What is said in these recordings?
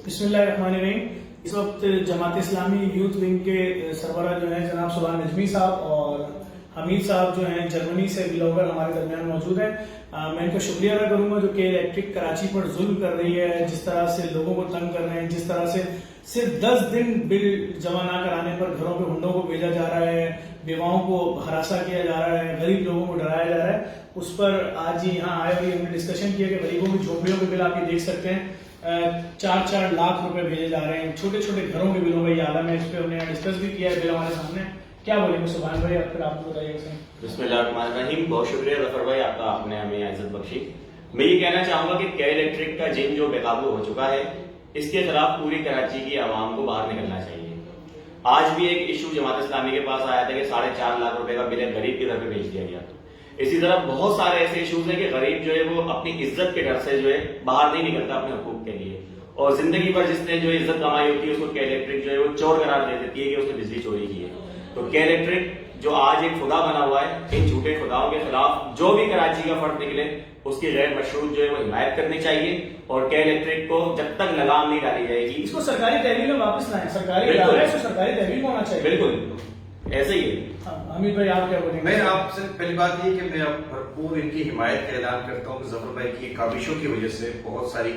بسم اللہ الرحمن الرحیم. اس وقت جماعت اسلامی یوتھ ونگ کے سربراہ جو ہیں جناب سبحان نجمی صاحب اور حمید صاحب جو ہیں جرمنی سے بلاگر ہمارے درمیان موجود ہیں. میں ان کا شکریہ ادا کروں گا جو کہ الیکٹرک کراچی پر ظلم کر رہی ہے, جس طرح سے لوگوں کو تنگ کر رہے ہیں, جس طرح سے صرف 10 دن بل جمع نہ کرانے پر گھروں پہ ہنڈوں کو بھیجا جا رہا ہے, بیواؤں کو ہراساں کیا جا رہا ہے, غریب لوگوں کو ڈرایا جا رہا ہے. اس پر آج یہاں آئے ہوئے ہم نے ڈسکشن کیا کہ غریبوں کی جھوپڑیوں کے بل آپ یہ دیکھ سکتے ہیں 4 لاکھ روپے بھیجے جا رہے ہیں, چھوٹے چھوٹے گھروں کے بلوں کا یہ عالم ہے. اس پہ ہم نے ڈسکس بھی کیا ہے بل ہمارے سامنے. کیا بولیں گے سبحان بھائی, پھر آپ کو بتائیے. بسم اللہ الرحمن الرحیم. بہت شکریہ ظفر بھائی آپ کا, آپ نے ہمیں عزت بخشی. میں یہ کہنا چاہوں گا کہ کے الیکٹرک کا جن جو بے قابو ہو چکا ہے, اس کے خلاف پوری کراچی کی عوام کو باہر نکلنا چاہیے. آج بھی ایک ایشو جماعت اسلامی کے پاس آیا تھا کہ 4.5 لاکھ روپے کا بل غریب کے گھر پہ بھیج دیا گیا. اسی طرح بہت سارے ایسے ایشوز ہیں کہ غریب جو ہے وہ اپنی عزت کے ڈر سے جو ہے باہر نہیں نکلتا اپنے حقوق کے لیے, اور زندگی بھر جس نے جو عزت کمائی ہوتی ہے اس کو کے الیکٹرک جو ہے وہ چور قرار دے دیتی ہے کہ اس نے بجلی چوری کی ہے. تو کے الیکٹرک جو آج ایک خدا بنا ہوا ہے, ان جھوٹے خداؤں کے خلاف جو بھی کراچی کا فرد نکلے اس کی غیر مشروط جو ہے وہ حمایت کرنی چاہیے, اور کے الیکٹرک کو جب تک لگام نہیں ڈالی جائے گی اس کو سرکاری تحویل میں واپس لائیں. سرکاری ادارہ ہے, اس کو سرکاری تحویل ہونا چاہیے. بالکل ایسے ہی ہے. حمید بھائی آپ کیا بولیں گے؟ میں آپ سے پہلی بات یہ کہ میں بھرپور ان کی حمایت کا اعلان کرتا ہوں کہ ظفر بھائی کی کاوشوں کی وجہ سے بہت ساری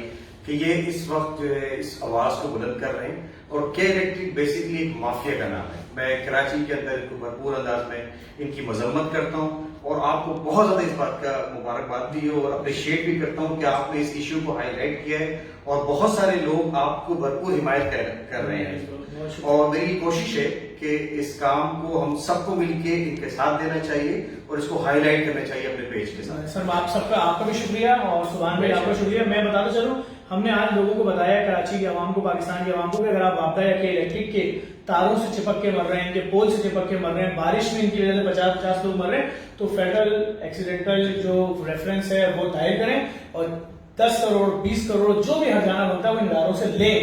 کہ یہ اس وقت جو ہے اس آواز کو بلند کر رہے ہیں. اور کے الیکٹرک بیسکلی ایک مافیا کا نام ہے. میں کراچی کے اندر ان کو بھرپور انداز میں ان کی مذمت کرتا ہوں, اور آپ کو بہت زیادہ اس بات کا مبارکباد بھی ہے اور اپریشیٹ بھی کرتا ہوں کہ آپ نے اس ایشو کو ہائی لائٹ کیا ہے, اور بہت سارے لوگ آپ کو بھرپور حمایت کر رہے ہیں. اور میری کوشش ہے کہ اس کام کو ہم سب کو مل کے ان کے ساتھ دینا چاہیے اور اس کو ہائی لائٹ کرنا چاہیے اپنے پیج کے ساتھ. سر آپ سب کا, آپ کا بھی شکریہ, اور سبحان بھائی آپ کا شکریہ. میں بتاتا چلوں, ہم نے آج لوگوں کو بتایا کراچی کے عوام کو, پاکستان کے عوام کو, کہ اگر آپ وابدہ یا کہ الیکٹرک کے تاروں سے چپک کے مر رہے ہیں, ان کے پول سے چپک کے مر رہے ہیں, بارش میں ان کی وجہ سے 50 لوگ مر رہے ہیں, تو فیڈرل ایکسیڈنٹل جو ریفرنس ہے وہ دائر کریں, اور 10 کروڑ 20 کروڑ جو بھی ہرجانہ بنتا ہے وہ ان اداروں سے لیں.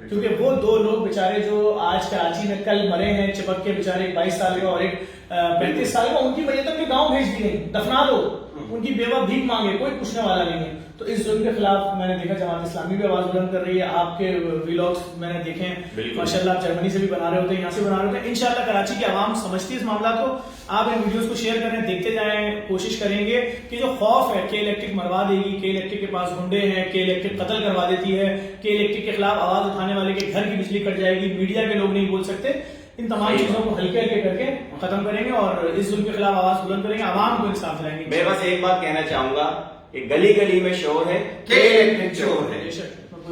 کیونکہ وہ 2 لوگ بیچارے جو آج کراچی میں کل مرے ہیں چپک کے, بیچارے ایک 22 سال کا اور ایک 35 سال کا, ان کی وجہ تک گاؤں بھیج دیے, دفنا دو. ان کی بیوہ بھیک مانگے, کوئی پوچھنے والا نہیں ہے. تو اس ظلم کے خلاف میں نے دیکھا جماعت اسلامی بھی آواز بلند کر رہی ہے. آپ کے ویلاگس میں نے دیکھے ہیں, ماشاءاللہ آپ جرمنی سے بھی بنا رہے ہوتے ہیں, یہاں سے بنا رہے ہوتے ہیں. انشاءاللہ کراچی کی عوام سمجھتی ہے اس معاملات کو. آپ ان ویڈیوز کو شیئر کریں, دیکھتے جائیں, کوشش کریں گے کہ جو خوف ہے کہ الیکٹرک مروا دے گی, کہ الیکٹرک کے پاس گنڈے ہیں, کہ الیکٹرک قتل کروا دیتی ہے, کہ الیکٹرک کے خلاف آواز اٹھانے والے کے گھر کی بجلی کٹ جائے گی, میڈیا کے لوگ نہیں بول سکتے, ان تمام چیزوں کو ہلکے ہلکے کر کے ختم کریں گے اور اس ظلم کے خلاف آواز بلند کریں گے, عوام کو انصاف دلائیں گے. میں بس ایک بات کہنا چاہوں گا کہ گلی گلی میں شور ہے, کے الیکٹرک چور ہے.